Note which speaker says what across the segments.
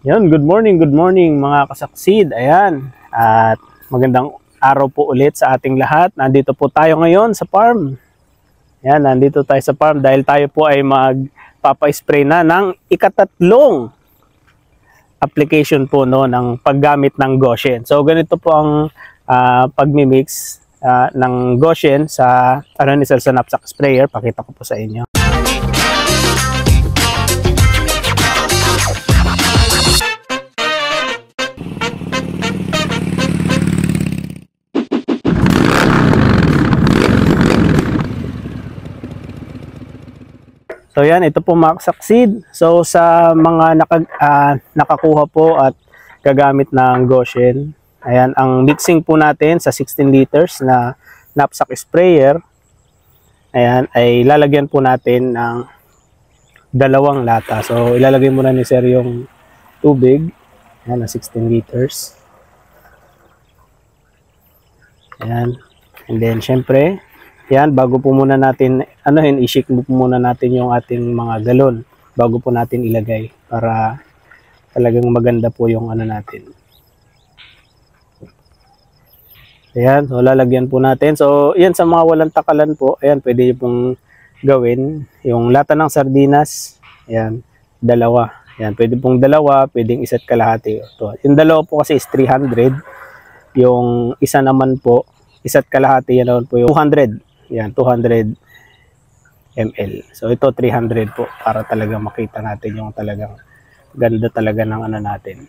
Speaker 1: Good good morning mga kasaksid. Ayan, at magandang araw po ulit sa ating lahat. Nandito po tayo ngayon sa farm. Ayan, nandito tayo sa farm dahil tayo po ay magpapa-spray na ng ikatatlong application po no, ng paggamit ng Goshen. So ganito po ang pagmimix ng Goshen sa sa knapsack sprayer. Pakita ko po sa inyo. So yan, ito po mga kasaksid. So sa mga nakakuha po at gagamit ng Goshen, ayan, ang mixing po natin sa 16 liters na knapsack sprayer, ayan, ay lalagyan po natin ng 2 lata. So ilalagay muna ni sir yung tubig, ayan, na 16 liters. Ayan, and then syempre, yan, bago po muna natin, i-shake po muna natin yung ating mga galon bago po natin ilagay para talagang maganda po yung natin. Ayan, so lalagyan po natin. So, yan sa mga walang takalan po, ayan, pwede pong gawin. Yung lata ng sardinas, ayan, 2. Ayan, pwede pong 2, pwedeng 1 kalahati. Ito. Yung 2 po kasi is 300. Yung isa naman po, 1 kalahati, yan naman po yung 200. Yan, 200 ml. So, ito 300 po para talaga makita natin yung talagang ganda talaga ng natin.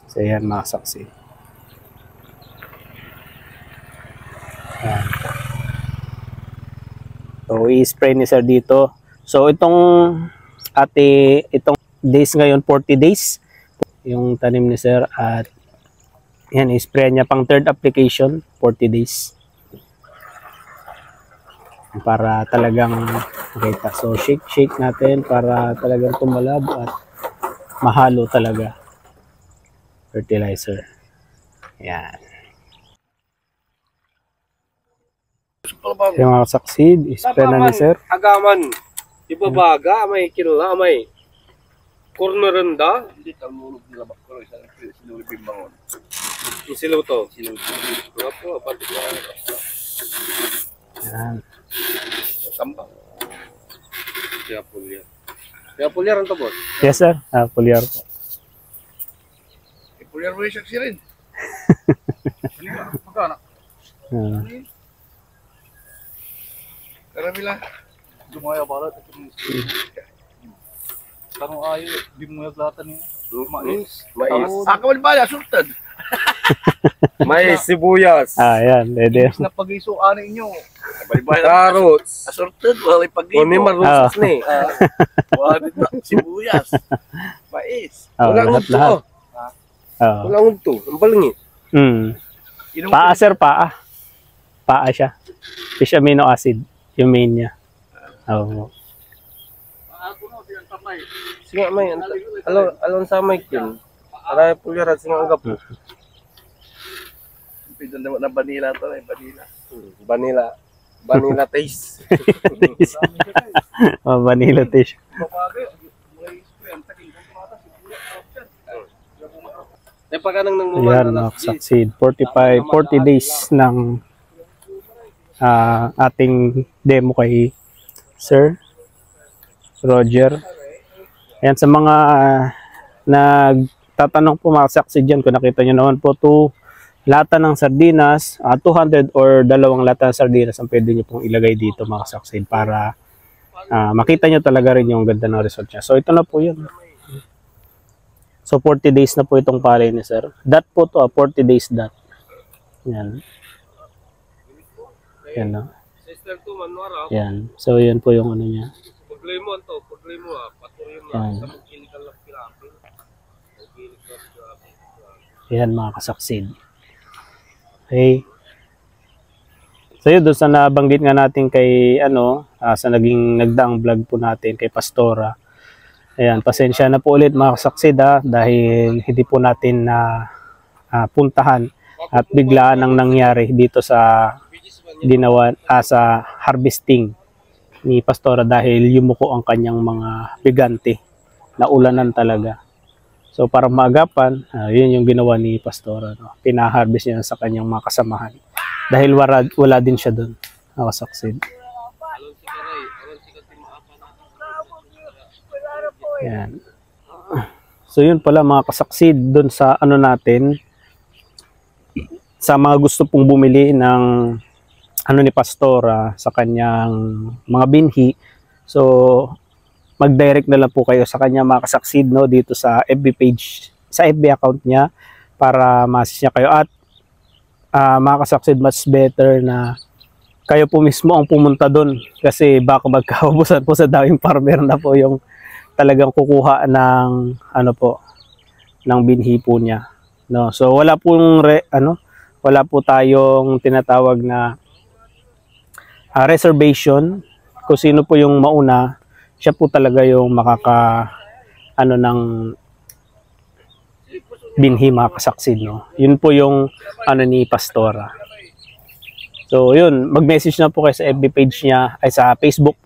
Speaker 1: So, yan mga saksi. Yan. So, i-spray ni sir dito. So, itong days ngayon, 40 days yung tanim ni sir at yan, i-spray niya pang 3rd application, 40 days. Para talagang makita. So shake natin para talagang tumalab at mahalo talaga fertilizer. Yan. Yung mga succeed, spray na ni sir.
Speaker 2: Agaman, ibabaga, may kinula, may corneranda. Hindi talmulog nila ba ko isa sinulog bimbangon. Isilaw to. Silaw po, pati ko.
Speaker 1: Yan.
Speaker 2: Tambang. Kaya pulyar. Kaya pulyar ang tabot?
Speaker 1: Yes sir, pulyar po.
Speaker 2: Pulyar mo yung saksi rin. Magkana? Karami lang. Dumaya balat. Tanong ayo, di mo yung latan niya. Mais. Akawal ba na, sultan? Mais, sibuyas.
Speaker 1: Yan, dede.
Speaker 2: Na pag-isuan ninyo. Carrots. Asorted, wala pag-ito. Kung marusas ni. Wala sibuyas. Mais. Walang unto. Walang unto. Ang balingi.
Speaker 1: Paa sir, paa. Paa siya. Fish amino acid. Yung main niya. Oo.
Speaker 2: Singa may. Alon sa may kin. Para pulyar at singa ang gapo. Pwede naman na vanilla to, vanilla. Vanilla taste.
Speaker 1: Vanilla taste. Yan, succeed. 40 days ng ating demo kay Sir Roger. Ayan, sa mga nagtatanong po mga succeed dyan, kung nakita nyo naman po, 2 lata ng sardinas, 200 or 2 lata ng sardinas ang pwede nyo pong ilagay dito mga succeed para makita nyo talaga rin yung ganda ng result niya. So ito na po yun. So 40 days na po itong pare ni sir. Dot po to, 40 days dot. Yan. Yan na. Yan. So yan po yung niya. Yan mga kasaksid. Okay. So yun, doon sa nabanggit nga natin kay sa naging nagdaang vlog po natin kay Pastora. Ayan, pasensya na po ulit mga kasaksid dahil hindi po natin na puntahan at biglaan ang nangyari dito sa ginawa sa harvesting ni Pastora dahil yumuko ang kanyang mga bigante na ulanan talaga. So para maagapan, yun yung ginawa ni Pastora. No? Pinaharvest niya sa kanyang mga kasamahan. Dahil wala din siya doon. Nakasaksid. Yan. So yun pala mga kasaksid doon sa ano natin, sa mga gusto pong bumili ng ano ni Pastora sa kanyang mga binhi. So mag-direct na lang po kayo sa kanya mga kasaksid, no, dito sa FB page, sa FB account niya para ma-assist niya kayo. At mga kasaksid, much better na kayo po mismo ang pumunta doon kasi baka magkaubusan po sa daming farmer na po yung talagang kukuha ng ano po, ng binhi po niya, no. So wala pong wala po tayong tinatawag na reservation. Kung sino po yung mauna, siya po talaga yung ng binhi mga kasaksid, no. Yun po yung ano ni Pastora. So yun, mag-message na po kayo sa FB page niya, ay sa Facebook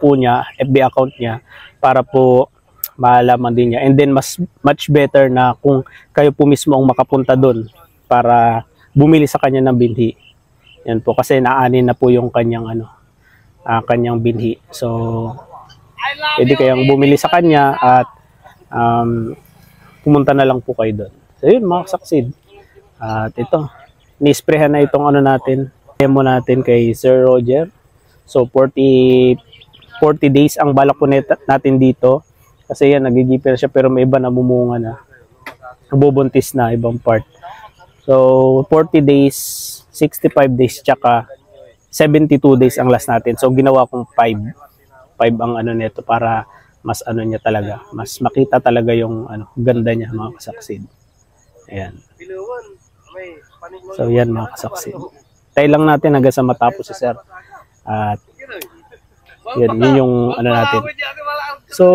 Speaker 1: po niya, FB account niya, para po malaman din niya. And then much better na kung kayo po mismo ang makapunta doon para bumili sa kanya ng binhi. Yan po, kasi naanin na po yung kanyang kanyang binhi. So pwede kayong bumili sa kanya at pumunta na lang po kayo doon. So yun mga kasaksid. At ito, ni-sprayhan na itong demo natin kay Sir Roger. So 40 days ang balak po natin dito. Kasi yan, nagigipir siya pero may iba na mumunga na. Nabubuntis na ibang part. So 40 days, 65 days, tsaka 72 days ang last natin. So ginawa kong 5 ang nito para mas niya talaga, mas makita talaga yung ganda niya mga kasaksid. Ayan. So yan mga kasaksid. Tayo lang natin hanggang sa matapos si Sir. At yun yung natin. So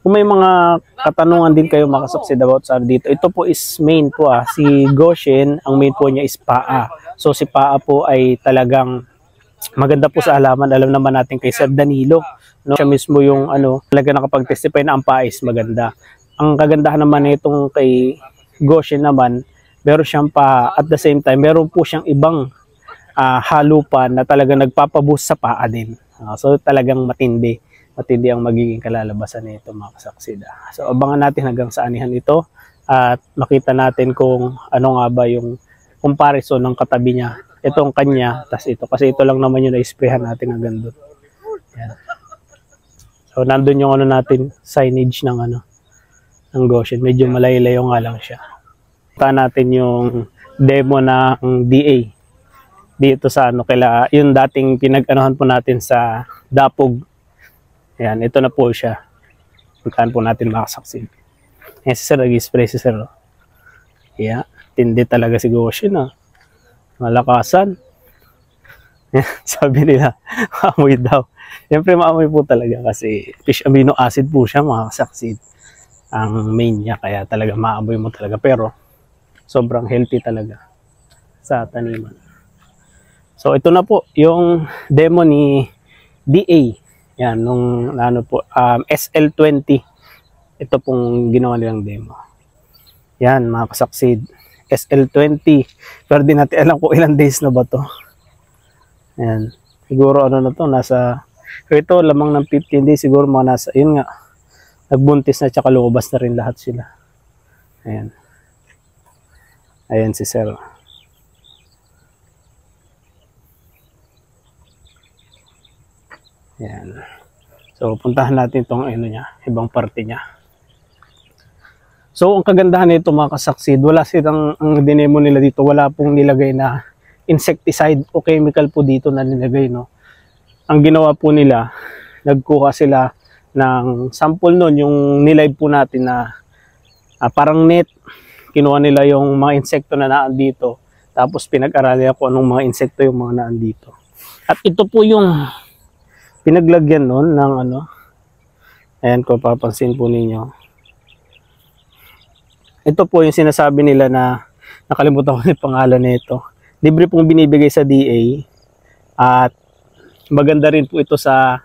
Speaker 1: kung may mga katanungan din kayo mga kasaksid about sa dito, ito po is main po si Goshen, ang main po niya is paa. So si paa po ay talagang maganda po sa halaman. Alam naman natin kay Sir Danilo, no? Siya mismo yung talaga nakapag-testify na ang paa is maganda. Ang kagandahan naman nitong kay Goshen naman, meron siyang paa at the same time meron po siyang ibang halupan na talaga nagpapaboost sa paa din. So talagang matindi ang magiging kalalabasan nito mga kasaksid. So abangan natin hanggang sa anihan ito at makita natin kung ano nga ba yung comparison ng katabi niya. Itong kanya, tas ito. Kasi ito lang naman yung na-sprayhan natin hanggang doon. Yan. So nandun yung natin, signage ng ng Goshen. Medyo malay-layo nga lang siya. Punta natin yung demo ng DA. Dito sa yung dating pinag-anuhan po natin sa Dapog. Yan, ito na po siya. Puntahan po natin makasaksid. Yan si Sir, nag-spray si Sir. Yeah, tindi talaga si Goshen malakasan. Sabi nila, maamoy daw. Siyempre maamoy po talaga kasi fish amino acid po siya mga kasaksid. Ang main niya, kaya talaga maamoy mo talaga. Pero sobrang healthy talaga sa taniman. So ito na po yung demo ni DA. Yan, nung SL20. Ito pong ginawa nilang demo. Yan mga kasaksid. SL20. Pero di natin alam kung ilang days na ba to. Ayan. Siguro na to, nasa, ito lamang ng 15 days, siguro mga nasa, yun nga, nagbuntis na tsaka lumabas na rin lahat sila. Ayan. Ayan si Sir. Ayan. So puntahan natin itong ibang parte niya. So ang kagandahan nito mga kasaksid, wala silang, ang dinemo nila dito, wala pong nilagay na insecticide o chemical po dito na nilagay, no. Ang ginawa po nila, nagkuha sila ng sample nun, yung nilive po natin na parang net. Kinuha nila yung mga insekto na naan dito, tapos pinag-aralan kung anong mga insekto yung mga naan dito. At ito po yung pinaglagyan nun ng ayan, kung papansin po ninyo. Ito po yung sinasabi nila na, nakalimutan ko yung pangalan nito. Libre pong binibigay sa DA at maganda rin po ito sa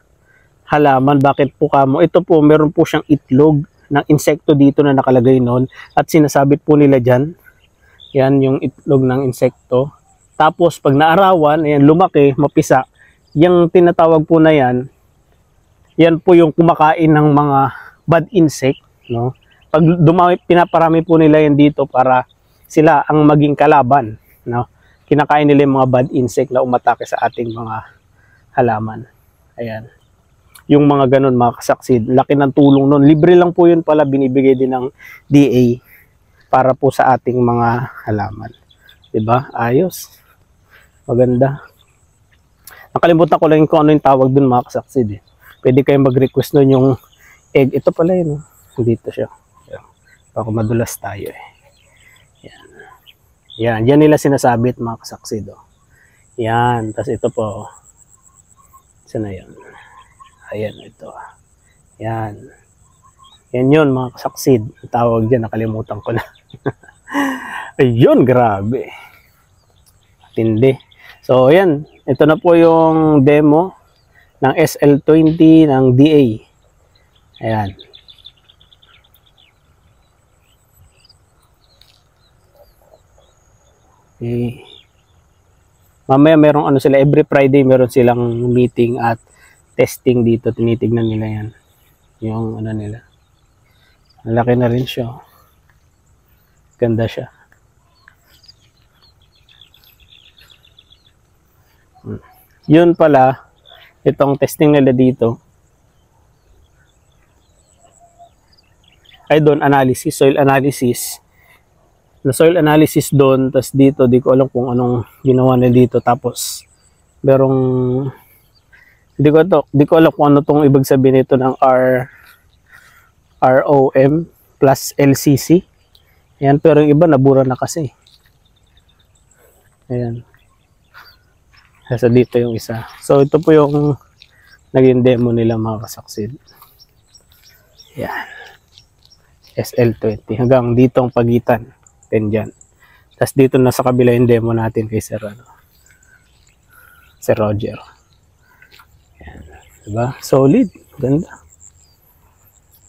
Speaker 1: halaman. Bakit po kamo? Ito po, meron po siyang itlog ng insekto dito na nakalagay noon at sinasabit po nila dyan. Yan yung itlog ng insekto. Tapos pag naarawan, ayan, lumaki, mapisa, yung tinatawag po na yan, yan po yung kumakain ng mga bad insect, no? Pag dumami, pinaparami po nila yan dito para sila ang maging kalaban, no? Kinakain nila yung mga bad insect na umatake sa ating mga halaman. Ayan. Yung mga ganun, mga kasaksid, laki ng tulong nun. Libre lang po yun pala, binibigay din ng DA para po sa ating mga halaman. Diba? Ayos. Maganda. Nakalimutan ko lang kung ano yung tawag dun, mga kasaksid. Pwede kayong mag-request nun yung egg. Ito pala yun. Dito siya. Baka madulas tayo eh. Yan. Yan. Yan nila sinasabit, mga kasaksid. Yan. Tapos ito po. Saan na yan? Ayan, ito. Yan. Yan yun, mga kasaksid. Ang tawag dyan, nakalimutan ko na. Ayun, grabe. Tindi. So, ayan. Ito na po yung demo ng SL20 ng DA. Ayan. Okay. Mamaya merong ano sila, every Friday meron silang meeting at testing dito. Tinitignan nila yan. Yung ano nila. Malaki na rin siya. Ganda siya. Yun pala, itong testing nila dito ay doon analysis, soil analysis. Na soil analysis doon, tas dito di ko alam kung anong ginawa nila dito. Tapos merong di ko alam kung ano tong ibig sabihin nito ng ROM plus LCC. Ayan, pero yung iba nabura na kasi. Ayan. Nasa dito yung isa. So ito po yung naging demo nila, mga kasaksid. Ayan. SL20. Hanggang dito ang pagitan. Dyan. Tapos dito na sa kabila yung demo natin kay Sir Roger. Ayan. Diba? Solid. Ganda.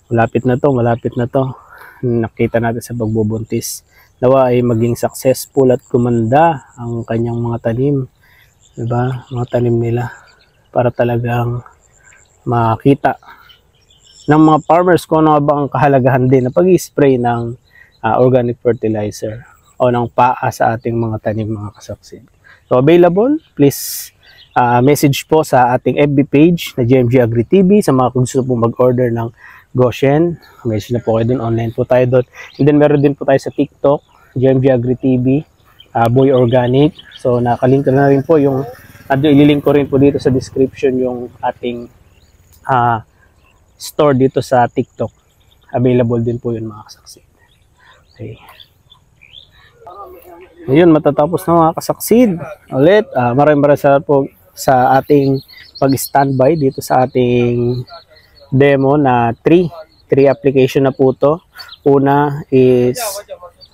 Speaker 1: Malapit na to. Nakita natin sa pagbubuntis. Nawa ay maging successful at kumanda ang kanyang mga tanim. Diba? Mga tanim nila. Para talagang makita ng mga farmers kung ano ba ang kahalagahan din na pag-spray ng organic fertilizer o ng paa sa ating mga tanim, mga kasaksid. So available, please message po sa ating FB page na GMG Agri TV sa mga gusto po mag-order ng Goshen. Message na po kayo doon, online po tayo doon. And then meron din po tayo sa TikTok, GMG Agri TV, Boy Organic. So nakalink na rin po yung, ililink ko rin po dito sa description yung ating store dito sa TikTok. Available din po yun, mga kasaksid. Okay. Ayun, matatapos na, mga kasaksid. Ulit, maraming salamat po sa ating pag-standby dito sa ating demo na 3 application na po to. Una is,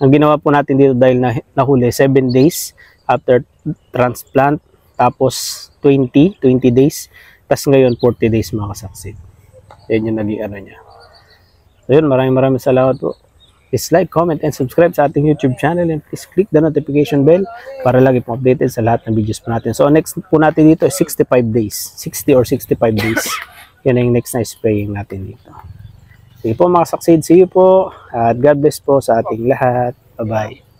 Speaker 1: ang ginawa po natin dito dahil nahuli 7 days after transplant, tapos 20 days, tapos ngayon 40 days, mga kasaksid. Yan yung naging ano niya. Ayun, maraming salamat po. Please like, comment, and subscribe sa ating YouTube channel, and please click the notification bell para lagi po updated sa lahat ng videos po natin. So next po natin dito is 65 days. 60 or 65 days. Yan ang next na spraying natin dito. Sige po, mga kasaksid, see you po. At God bless po sa ating lahat. Bye-bye.